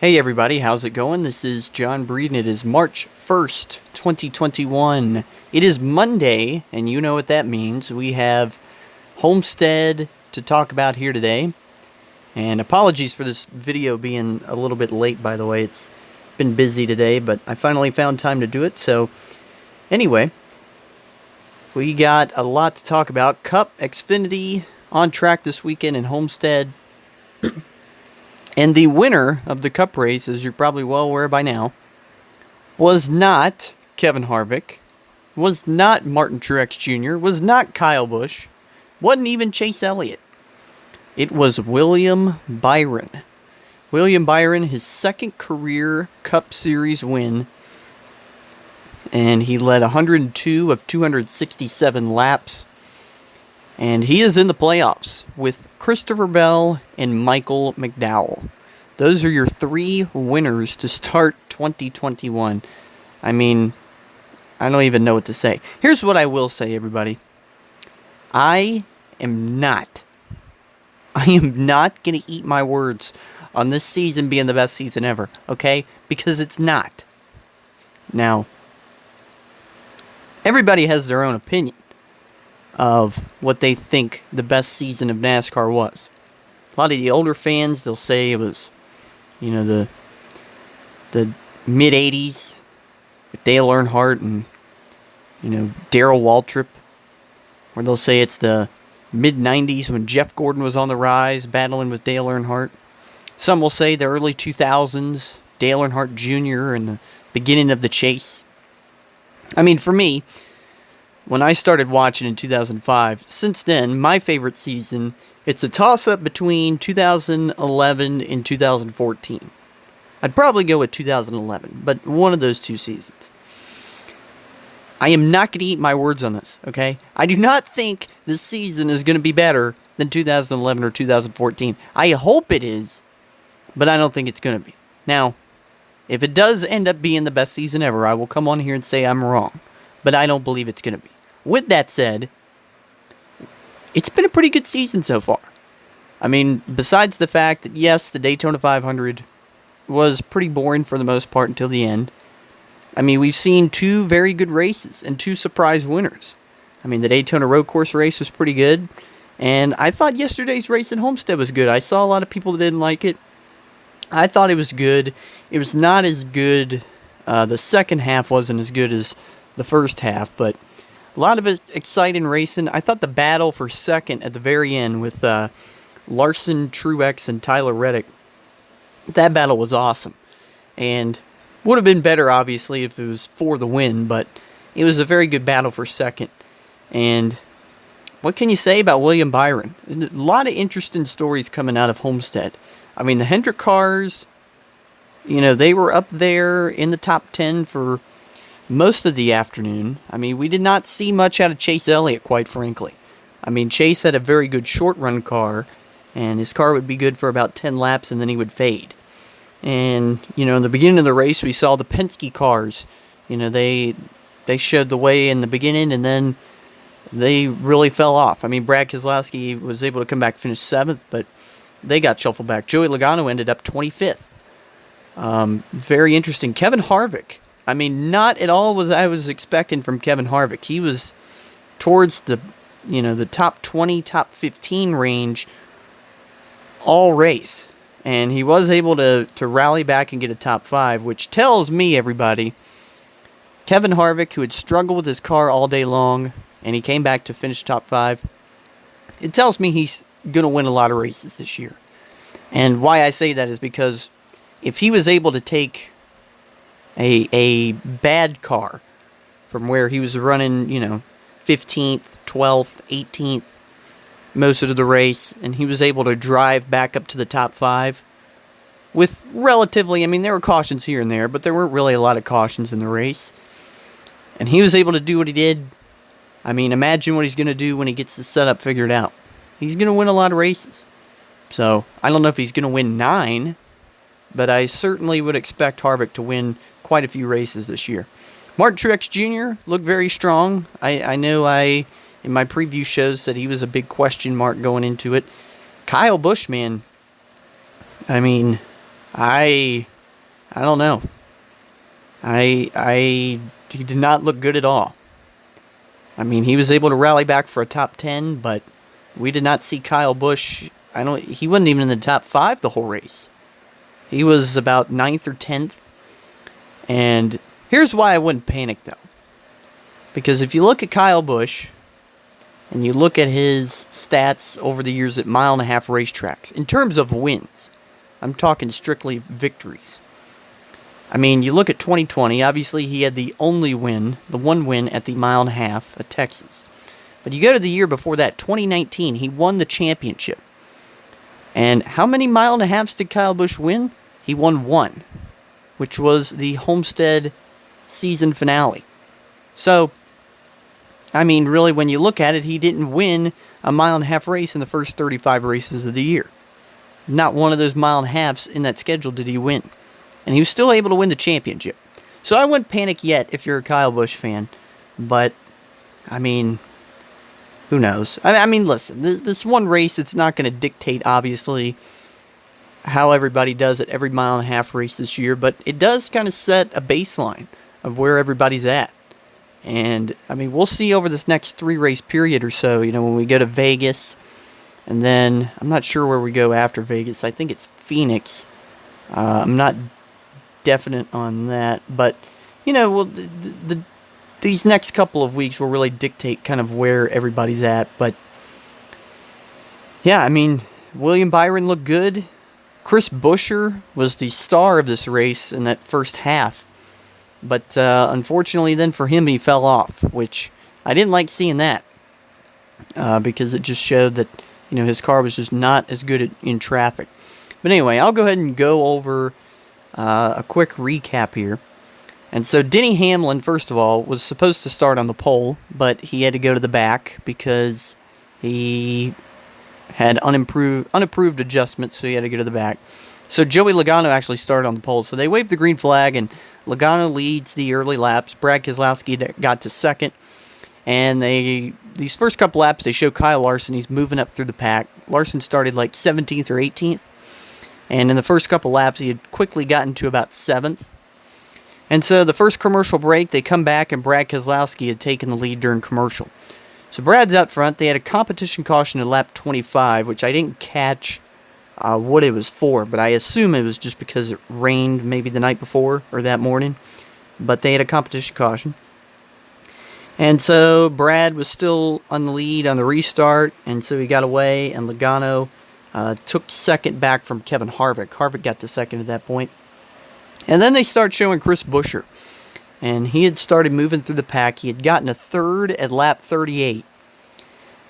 Hey everybody, how's it going? This is John Breed and it is March 1st, 2021. It is Monday, and you know what that means. We have Homestead to talk about here today. And apologies for this video being a little bit late, by the way. It's been busy today, but I finally found time to do it. So, anyway, we got a lot to talk about. Cup, Xfinity, on track this weekend in Homestead. And the winner of the Cup race, as you're probably well aware by now, was not Kevin Harvick, was not Martin Truex Jr., was not Kyle Busch, wasn't even Chase Elliott. It was William Byron. William Byron, his second career Cup Series win, and he led 102 of 267 laps. And he is in the playoffs with Christopher Bell and Michael McDowell. Those are your three winners to start 2021. I mean, I don't even know what to say. Here's what I will say, everybody. I am not going to eat my words on this season being the best season ever, okay? Because it's not. Now, everybody has their own opinion of what they think the best season of NASCAR was. A lot of the older fans, they'll say it was, the mid-'80s with Dale Earnhardt and, Darrell Waltrip. Or they'll say it's the mid-'90s when Jeff Gordon was on the rise, battling with Dale Earnhardt. Some will say the early 2000s, Dale Earnhardt Jr. and the beginning of the chase. I mean, for me, when I started watching in 2005, since then, my favorite season, it's a toss-up between 2011 and 2014. I'd probably go with 2011, but one of those two seasons. I am not going to eat my words on this, okay? I do not think this season is going to be better than 2011 or 2014. I hope it is, but I don't think it's going to be. Now, if it does end up being the best season ever, I will come on here and say I'm wrong, but I don't believe it's going to be. With that said, it's been a pretty good season so far. I mean, besides the fact that, yes, the Daytona 500 was pretty boring for the most part until the end. I mean, we've seen two very good races and two surprise winners. I mean, the Daytona road course race was pretty good, and I thought yesterday's race at Homestead was good. I saw a lot of people that didn't like it. I thought it was good. It was not as good. The second half wasn't as good as the first half, but a lot of it exciting racing. I thought the battle for second at the very end with Larson, Truex, and Tyler Reddick, that battle was awesome. And would have been better, obviously, if it was for the win, but it was a very good battle for second. And what can you say about William Byron? A lot of interesting stories coming out of Homestead. I mean, the Hendrick cars, they were up there in the top 10 for most of the afternoon. I mean, we did not see much out of Chase Elliott, quite frankly. I mean, Chase had a very good short-run car, and his car would be good for about 10 laps, and then he would fade. And, in the beginning of the race, we saw the Penske cars. They showed the way in the beginning, and then they really fell off. I mean, Brad Keselowski was able to come back, finish 7th, but they got shuffled back. Joey Logano ended up 25th. Very interesting. Kevin Harvick. I mean, not at all what I was expecting from Kevin Harvick. He was towards the top 20, top 15 range all race. And he was able to rally back and get a top 5, which tells me, everybody, Kevin Harvick, who had struggled with his car all day long, and he came back to finish top 5, it tells me he's going to win a lot of races this year. And why I say that is because if he was able to take a bad car from where he was running, 15th, 12th, 18th most of the race, and he was able to drive back up to the top 5 with relatively, I mean, there were cautions here and there, but there weren't really a lot of cautions in the race. And he was able to do what he did. I mean, imagine what he's going to do when he gets the setup figured out. He's going to win a lot of races. So, I don't know if he's going to win 9, but I certainly would expect Harvick to win quite a few races this year. Martin Truex Jr. looked very strong. I know in my preview shows said he was a big question mark going into it. Kyle Busch, man, I mean, I I don't know. He did not look good at all. I mean, he was able to rally back for a top 10, but we did not see Kyle Busch. He wasn't even in the top 5 the whole race. He was about 9th or 10th. And here's why I wouldn't panic, though. Because if you look at Kyle Busch, and you look at his stats over the years at mile-and-a-half racetracks, in terms of wins, I'm talking strictly victories. I mean, you look at 2020, obviously he had the only win, the one win at the mile-and-a-half at Texas. But you go to the year before that, 2019, he won the championship. And how many mile-and-a-halves did Kyle Busch win? He won 1, which was the Homestead season finale. So, I mean, really, when you look at it, he didn't win a mile-and-a-half race in the first 35 races of the year. Not one of those mile-and-a-halves in that schedule did he win. And he was still able to win the championship. So I wouldn't panic yet if you're a Kyle Busch fan. But, I mean, who knows? I mean, listen, this one race, it's not going to dictate, obviously, how everybody does at every mile-and-a-half race this year. But it does kind of set a baseline of where everybody's at. And, I mean, we'll see over this next 3-race period or so, when we go to Vegas. And then, I'm not sure where we go after Vegas. I think it's Phoenix. I'm not definite on that, but these next couple of weeks will really dictate kind of where everybody's at. But yeah, I mean, William Byron looked good. Chris Buescher was the star of this race in that first half, but unfortunately then for him he fell off, which I didn't like seeing that because it just showed that his car was just not as good in traffic. But anyway, I'll go ahead and go over a quick recap here. And so Denny Hamlin, first of all, was supposed to start on the pole, but he had to go to the back because he had unapproved adjustments, so he had to go to the back. So Joey Logano actually started on the pole. So they waved the green flag, and Logano leads the early laps. Brad Keselowski got to second. And these first couple laps, they show Kyle Larson. He's moving up through the pack. Larson started like 17th or 18th. And in the first couple laps, he had quickly gotten to about 7th. And so the first commercial break, they come back, and Brad Keselowski had taken the lead during commercial. So Brad's out front. They had a competition caution at lap 25, which I didn't catch what it was for, but I assume it was just because it rained maybe the night before or that morning. But they had a competition caution. And so Brad was still on the lead on the restart, and so he got away, and Logano took second back from Kevin Harvick. Harvick got to second at that point. And then they start showing Chris Buescher. And he had started moving through the pack. He had gotten a third at lap 38.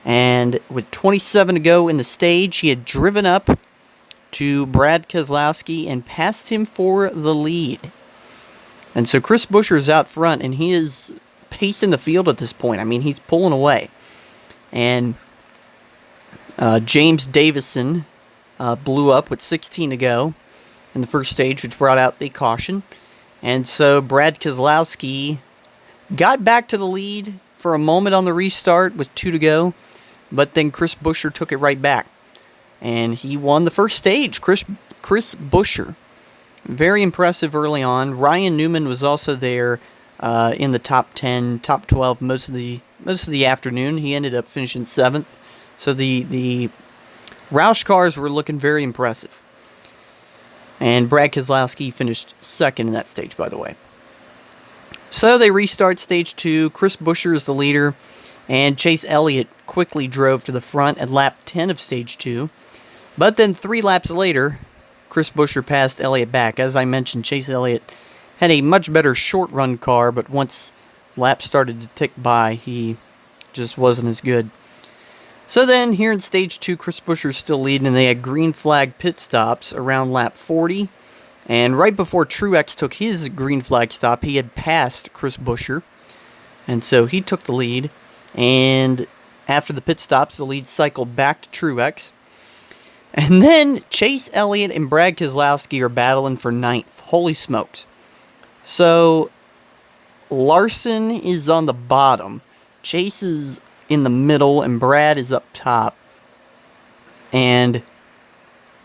And with 27 to go in the stage, he had driven up to Brad Keselowski and passed him for the lead. And so Chris Buescher is out front, and he is pacing the field at this point. I mean, he's pulling away. And James Davison blew up with 16 to go in the first stage, which brought out the caution. And so Brad Keselowski got back to the lead for a moment on the restart with 2 to go, but then Chris Buescher took it right back. And he won the first stage. Chris Buescher, very impressive early on. Ryan Newman was also there in the top 10, top 12 most of the afternoon. He ended up finishing 7th. So the Roush cars were looking very impressive. And Brad Keselowski finished second in that stage, by the way. So they restart stage 2. Chris Buescher is the leader, and Chase Elliott quickly drove to the front at lap 10 of stage 2. But then 3 laps later, Chris Buescher passed Elliott back. As I mentioned, Chase Elliott had a much better short-run car, but once laps started to tick by, he just wasn't as good. So then, here in stage 2, Chris Buescher's still leading, and they had green flag pit stops around lap 40. And right before Truex took his green flag stop, he had passed Chris Buescher. And so he took the lead. And after the pit stops, the lead cycled back to Truex. And then Chase Elliott and Brad Keselowski are battling for 9th. Holy smokes. So Larson is on the bottom. Chase is in the middle, and Brad is up top. And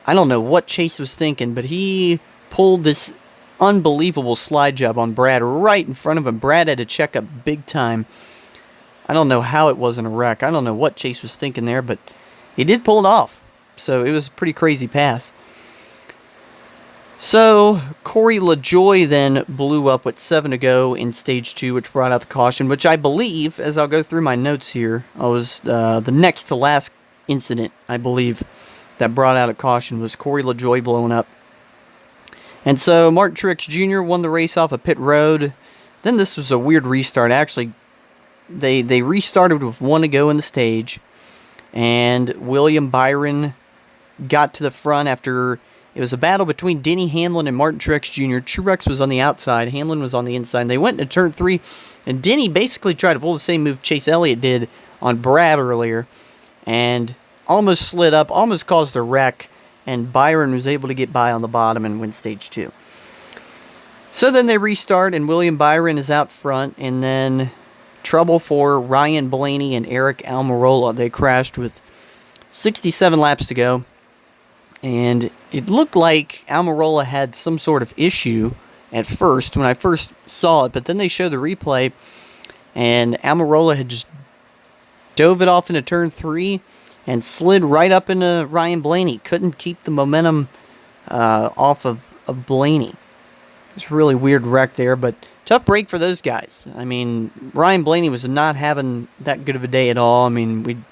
I don't know what Chase was thinking, but he pulled this unbelievable slide job on Brad right in front of him. Brad had to check up big time. I don't know how it wasn't a wreck. I don't know what Chase was thinking there, but he did pull it off. So it was a pretty crazy pass. So Corey LaJoie then blew up with 7 to go in stage 2, which brought out the caution, which I believe, as I'll go through my notes here, was the next to last incident, I believe, that brought out a caution was Corey LaJoie blowing up. And so Martin Truex Jr. won the race off of pit road. Then this was a weird restart. Actually, they restarted with 1 to go in the stage, and William Byron got to the front after it was a battle between Denny Hamlin and Martin Truex Jr. Truex was on the outside, Hamlin was on the inside, and they went into turn 3, and Denny basically tried to pull the same move Chase Elliott did on Brad earlier, and almost slid up, almost caused a wreck, and Byron was able to get by on the bottom and win stage 2. So then they restart, and William Byron is out front, and then trouble for Ryan Blaney and Eric Almirola. They crashed with 67 laps to go, and it looked like Almirola had some sort of issue at first when I first saw it, but then they showed the replay, and Almirola had just dove it off into turn 3 and slid right up into Ryan Blaney. Couldn't keep the momentum off of Blaney. It's a really weird wreck there, but tough break for those guys. I mean, Ryan Blaney was not having that good of a day at all. I mean,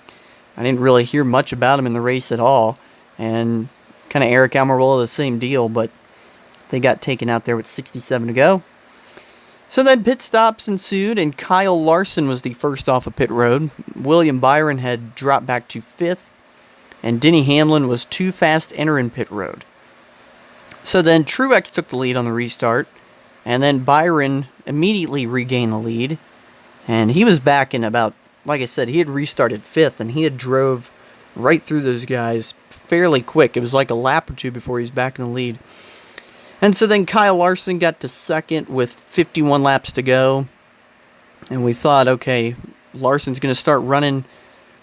I didn't really hear much about him in the race at all. And kind of Eric Almirola, the same deal, but they got taken out there with 67 to go. So then pit stops ensued, and Kyle Larson was the first off of pit road. William Byron had dropped back to 5th, and Denny Hamlin was too fast entering pit road. So then Truex took the lead on the restart, and then Byron immediately regained the lead, and he was back in about, like I said, he had restarted 5th, and he had drove right through those guys fairly quick. It was like a lap or two before he was back in the lead. And so then Kyle Larson got to 2nd with 51 laps to go, and we thought, okay, Larson's going to start running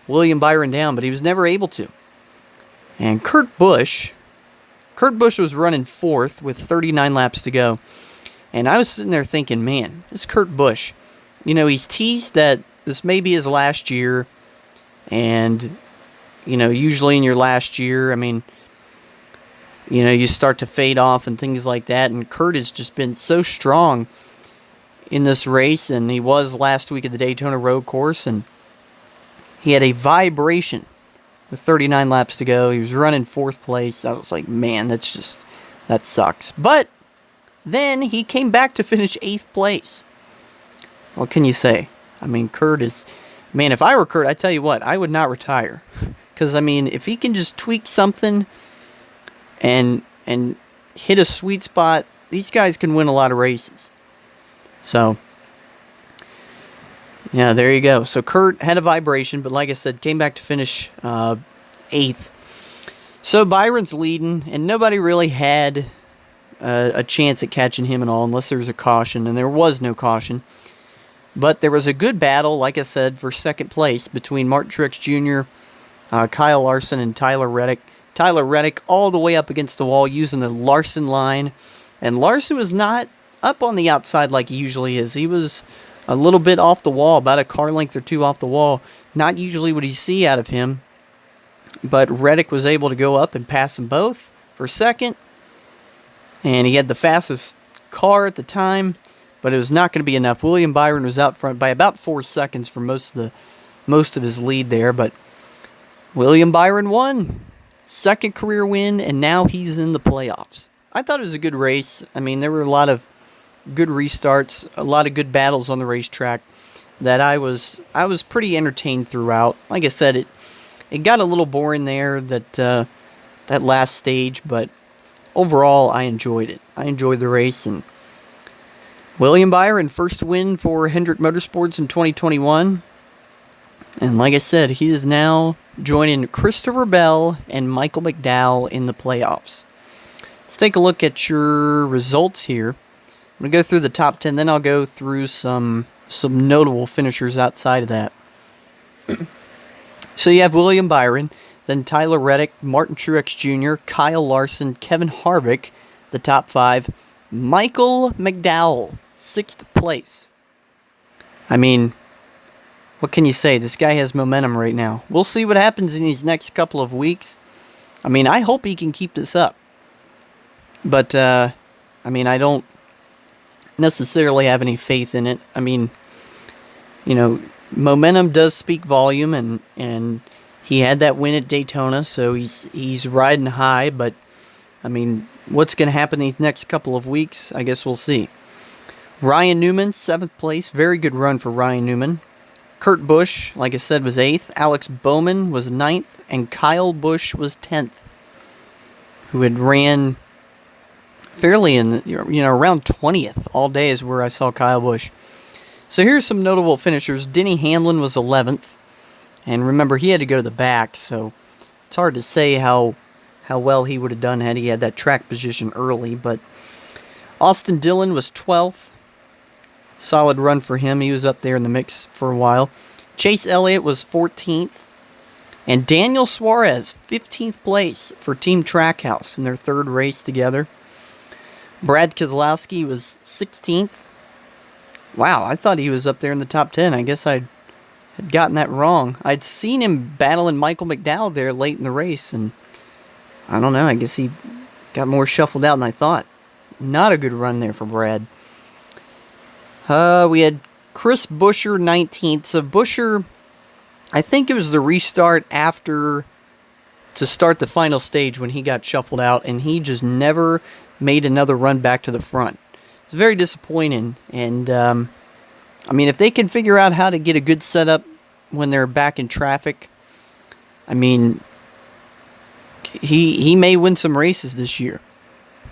William Byron down, but he was never able to. And Kurt Busch was running 4th with 39 laps to go. And I was sitting there thinking, man, this Kurt Busch, he's teased that this may be his last year. And, usually in your last year, I mean, you start to fade off and things like that. And Kurt has just been so strong in this race. And he was last week at the Daytona Road Course. And he had a vibration with 39 laps to go. He was running 4th place. I was like, man, that sucks. But then he came back to finish 8th place. What can you say? I mean, Kurt is... Man, if I were Kurt, I tell you what, I would not retire. Because, I mean, if he can just tweak something and hit a sweet spot, these guys can win a lot of races. So, yeah, there you go. So Kurt had a vibration, but like I said, came back to finish 8th. So Byron's leading, and nobody really had a chance at catching him at all, unless there was a caution, and there was no caution. But there was a good battle, like I said, for 2nd place between Martin Truex Jr., Kyle Larson, and Tyler Reddick. Tyler Reddick all the way up against the wall using the Larson line. And Larson was not up on the outside like he usually is. He was a little bit off the wall, about a car length or 2 off the wall. Not usually what you see out of him. But Reddick was able to go up and pass them both for 2nd. And he had the fastest car at the time, but it was not going to be enough. William Byron was out front by about 4 seconds for most of his lead there, but William Byron won. 2nd career win, and now he's in the playoffs. I thought it was a good race. I mean, there were a lot of good restarts, a lot of good battles on the racetrack that I was pretty entertained throughout. Like I said, it got a little boring there, that last stage, but overall I enjoyed it. I enjoyed the race, and William Byron, first win for Hendrick Motorsports in 2021. And like I said, he is now joining Christopher Bell and Michael McDowell in the playoffs. Let's take a look at your results here. I'm going to go through the top 10, then I'll go through some notable finishers outside of that. So you have William Byron, then Tyler Reddick, Martin Truex Jr., Kyle Larson, Kevin Harvick, the top 5. Michael McDowell, 6th place. I mean, what can you say? This guy has momentum right now. We'll see what happens in these next couple of weeks. I mean, I hope he can keep this up. But, I mean, I don't necessarily have any faith in it. I mean, you know, momentum does speak volume, and he had that win at Daytona, so he's riding high. But, I mean, what's going to happen these next couple of weeks, I guess we'll see. Ryan Newman, 7th place. Very good run for Ryan Newman. Kurt Busch, like I said, was 8th. Alex Bowman was 9th. And Kyle Busch was 10th, who had ran fairly in, around 20th all day is where I saw Kyle Busch. So here's some notable finishers. Denny Hamlin was 11th. And remember, he had to go to the back, so it's hard to say how well he would have done had he had that track position early. But Austin Dillon was 12th. Solid run for him. He was up there in the mix for a while. Chase Elliott was 14th. And Daniel Suarez, 15th place for Team Trackhouse in their 3rd race together. Brad Keselowski was 16th. Wow, I thought he was up there in the top 10. I guess I had gotten that wrong. I'd seen him battling Michael McDowell there late in the race, and I don't know, I guess he got more shuffled out than I thought. Not a good run there for Brad. We had Chris Buescher, 19th. So Buescher, I think it was the restart after to start the final stage when he got shuffled out, and he just never made another run back to the front. It's very disappointing, and I mean, if they can figure out how to get a good setup when they're back in traffic, I mean, he may win some races this year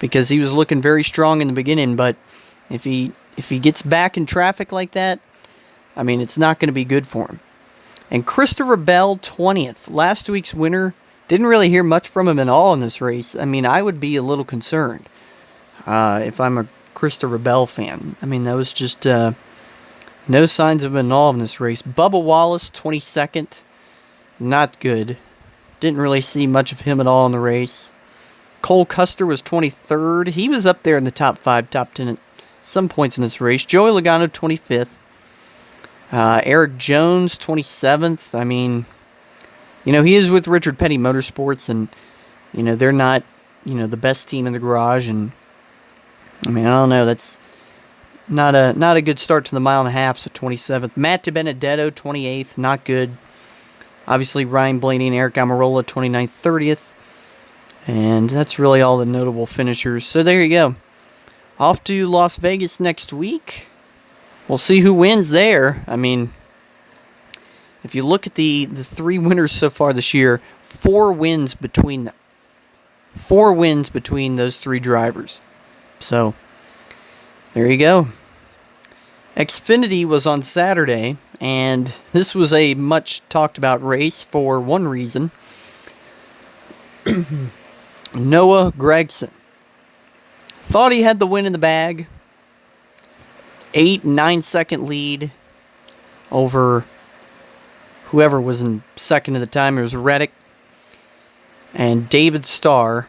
because he was looking very strong in the beginning, but if he gets back in traffic like that, I mean, it's not going to be good for him. And Christopher Bell, 20th. Last week's winner, didn't really hear much from him at all in this race. I mean, I would be a little concerned if I'm a Christopher Bell fan. I mean, that was just no signs of him at all in this race. Bubba Wallace, 22nd. Not good. Didn't really see much of him at all in the race. Cole Custer was 23rd. He was up there in the top 5, top 10 at some points in this race. Joey Logano, 25th. Eric Jones, 27th. I mean, he is with Richard Petty Motorsports, and, they're not, the best team in the garage. And, I mean, I don't know. That's not a good start to the mile and a half, so 27th. Matt DiBenedetto, 28th. Not good. Obviously, Ryan Blaney and Eric Almirola, 29th, 30th. And that's really all the notable finishers. So there you go. Off to Las Vegas next week. We'll see who wins there. I mean, if you look at the 3 winners so far this year, 4 wins between them. 4 wins between those 3 drivers. So, there you go. Xfinity was on Saturday, and this was a much talked about race for one reason. Noah Gragson thought he had the win in the bag. 8-9 second lead over whoever was in second at the time. It was Reddick and David Starr.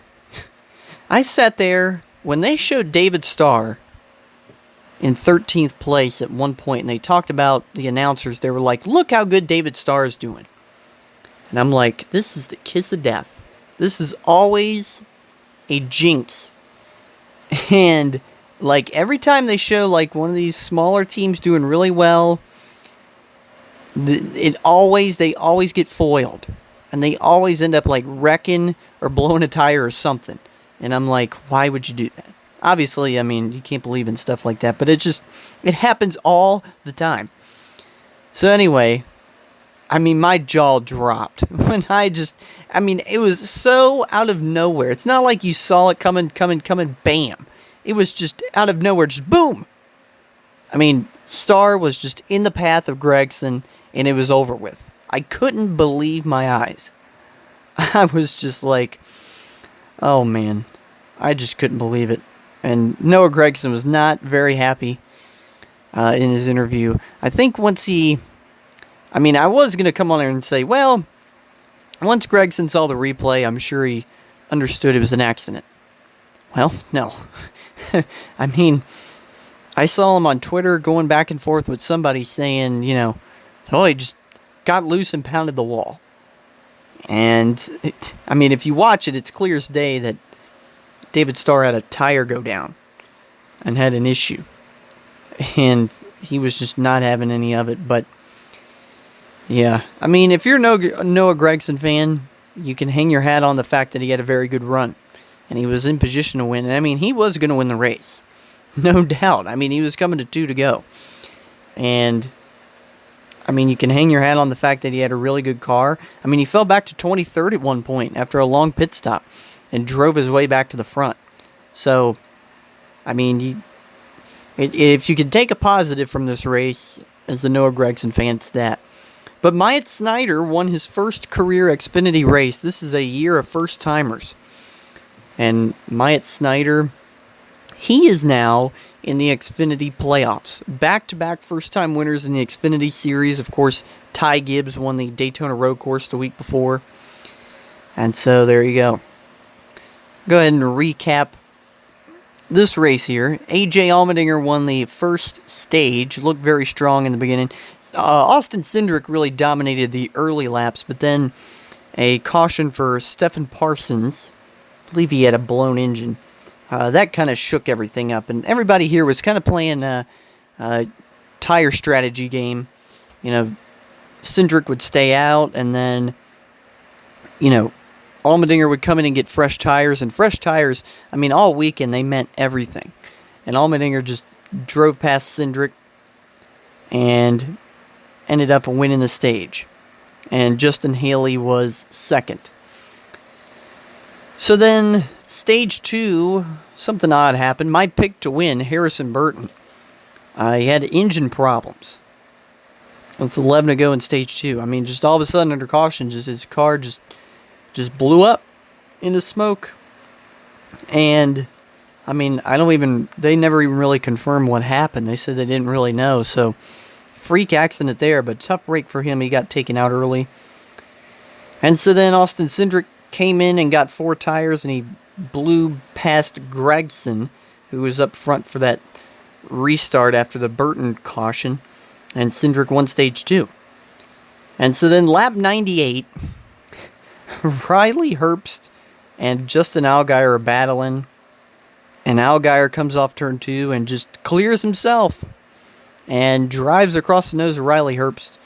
I sat there when they showed David Starr in 13th place at one point, and they talked about the announcers. They were like, look how good David Starr is doing. And I'm like, this is the kiss of death. This is always a jinx. And like every time they show like one of these smaller teams doing really well, they always get foiled. And they always end up like wrecking or blowing a tire or something. And I'm like, why would you do that? Obviously, I mean, you can't believe in stuff like that, but it happens all the time. So anyway, I mean, my jaw dropped when it was so out of nowhere. It's not like you saw it coming, bam. It was just out of nowhere, just boom. I mean, Starr was just in the path of Gragson, and it was over with. I couldn't believe my eyes. I was just like, oh man, I just couldn't believe it. And Noah Gragson was not very happy in his interview. I think I was going to come on there and say, well, once Gragson saw the replay, I'm sure he understood it was an accident. Well, no. I mean, I saw him on Twitter going back and forth with somebody saying, oh, he just got loose and pounded the wall. And, if you watch it, it's clear as day that David Starr had a tire go down and had an issue. And he was just not having any of it. But, yeah. If you're a Noah Gragson fan, you can hang your hat on the fact that he had a very good run. And he was in position to win. And, he was going to win the race. No doubt. He was coming to 2 to go. And, you can hang your hat on the fact that he had a really good car. He fell back to 23rd at one point after a long pit stop and drove his way back to the front. So, if you could take a positive from this race as the Noah Gragson fan, it's that. But Myatt Snyder won his first career Xfinity race. This is a year of first-timers. And Myatt Snyder, he is now in the Xfinity playoffs. Back-to-back first-time winners in the Xfinity Series. Of course, Ty Gibbs won the Daytona Road Course the week before. And so there you go. Go ahead and recap this race here. A.J. Allmendinger won the first stage. Looked very strong in the beginning. Austin Cindric really dominated the early laps, but then a caution for Stephen Parsons. I believe he had a blown engine. That kind of shook everything up, and everybody here was kind of playing a tire strategy game. Cindric would stay out, and then, Allmendinger would come in and get fresh tires, and fresh tires, all weekend they meant everything. And Allmendinger just drove past Cindric and ended up winning the stage. And Justin Haley was second. So then, stage 2, something odd happened. My pick to win, Harrison Burton. He had engine problems with 11 to go in stage 2. Just all of a sudden under caution, his car just blew up into smoke. And, they never even really confirmed what happened. They said they didn't really know. So, freak accident there, but tough break for him. He got taken out early. And so then Austin Cindric came in and got 4 tires, and he blew past Gragson, who was up front for that restart after the Burton caution, and Cindric won stage 2. And so then lap 98, Riley Herbst and Justin Allgaier are battling, and Allgaier comes off turn 2 and just clears himself and drives across the nose of Riley Herbst.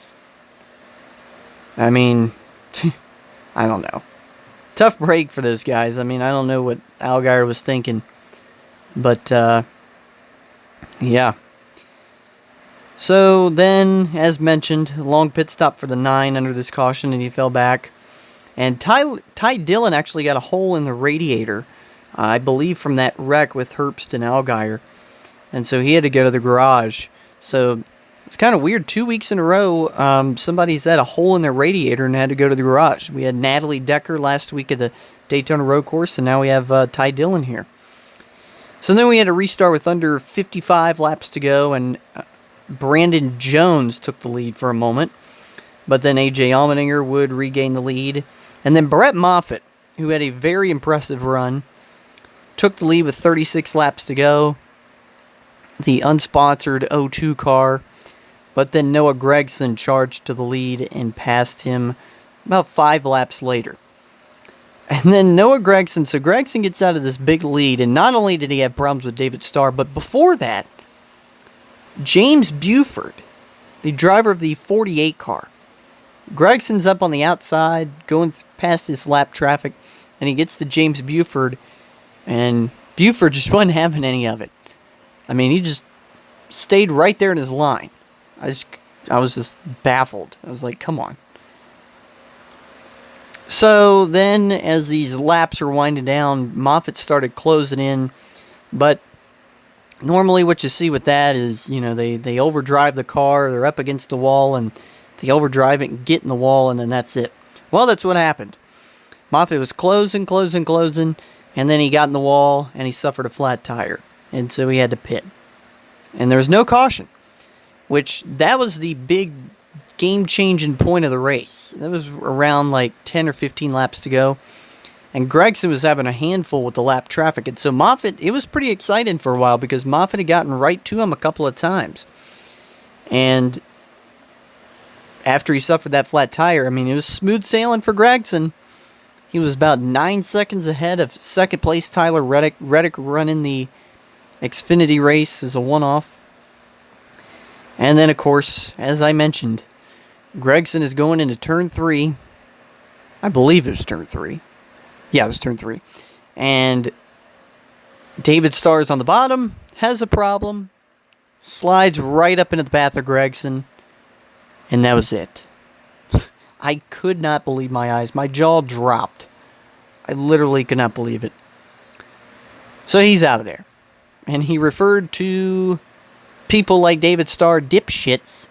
I don't know. Tough break for those guys. I don't know what Allgaier was thinking. But, yeah. So then, as mentioned, long pit stop for the 9 under this caution, and he fell back. And Ty Dillon actually got a hole in the radiator, I believe from that wreck with Herbst and Allgaier. And so he had to go to the garage. So it's kind of weird. 2 weeks in a row, somebody's had a hole in their radiator and had to go to the garage. We had Natalie Decker last week at the Daytona Road Course, and now we have Ty Dillon here. So then we had a restart with under 55 laps to go, and Brandon Jones took the lead for a moment. But then A.J. Allmendinger would regain the lead. And then Brett Moffitt, who had a very impressive run, took the lead with 36 laps to go. The unsponsored 02 car. But then Noah Gragson charged to the lead and passed him about 5 laps later. And then Noah Gragson, so Gragson gets out of this big lead, and not only did he have problems with David Starr, but before that, James Buford, the driver of the 48 car, Gregson's up on the outside, going past this lap traffic, and he gets to James Buford, and Buford just wasn't having any of it. He just stayed right there in his line. I was just baffled. I was like, come on. So then, as these laps are winding down, Moffitt started closing in. But normally what you see with that is, they overdrive the car, they're up against the wall, and they overdrive it and get in the wall, and then that's it. Well, that's what happened. Moffitt was closing, and then he got in the wall, and he suffered a flat tire. And so he had to pit. And there was no caution, which that was the big game-changing point of the race. That was around like 10 or 15 laps to go. And Gregson was having a handful with the lap traffic. And so Moffitt, it was pretty exciting for a while because Moffitt had gotten right to him a couple of times. And after he suffered that flat tire, I mean, it was smooth sailing for Gregson. He was about 9 seconds ahead of second place Tyler Reddick. Reddick running the Xfinity race as a one-off. And then, of course, as I mentioned, Gregson is going into turn 3. I believe it was turn 3. Yeah, it was turn 3. And David Starr's on the bottom, has a problem, slides right up into the path of Gregson, and that was it. I could not believe my eyes. My jaw dropped. I literally could not believe it. So he's out of there. And he referred to people like David Starr dipshits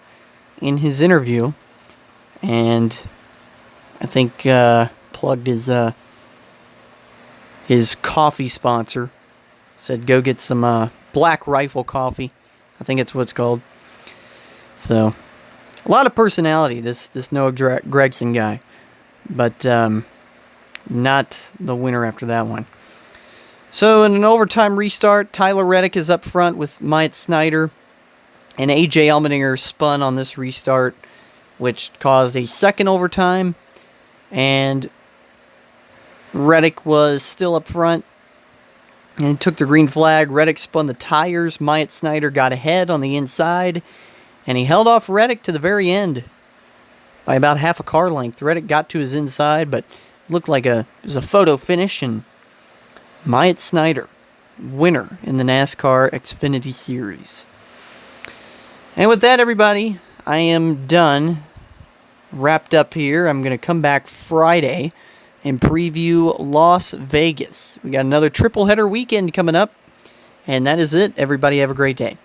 in his interview. And I think plugged his coffee sponsor. Said go get some Black Rifle coffee. I think it's what it's called. So, a lot of personality, this Noah Gragson guy. But not the winner after that one. So, in an overtime restart, Tyler Reddick is up front with Myatt Snyder. And A.J. Allmendinger spun on this restart, which caused a second overtime. And Reddick was still up front and took the green flag. Reddick spun the tires. Myatt Snyder got ahead on the inside. And he held off Reddick to the very end by about half a car length. Reddick got to his inside, but it looked like it was a photo finish. And Myatt Snyder, winner in the NASCAR Xfinity Series. And with that, everybody, I am done. Wrapped up here. I'm going to come back Friday and preview Las Vegas. We got another triple header weekend coming up. And that is it. Everybody have a great day.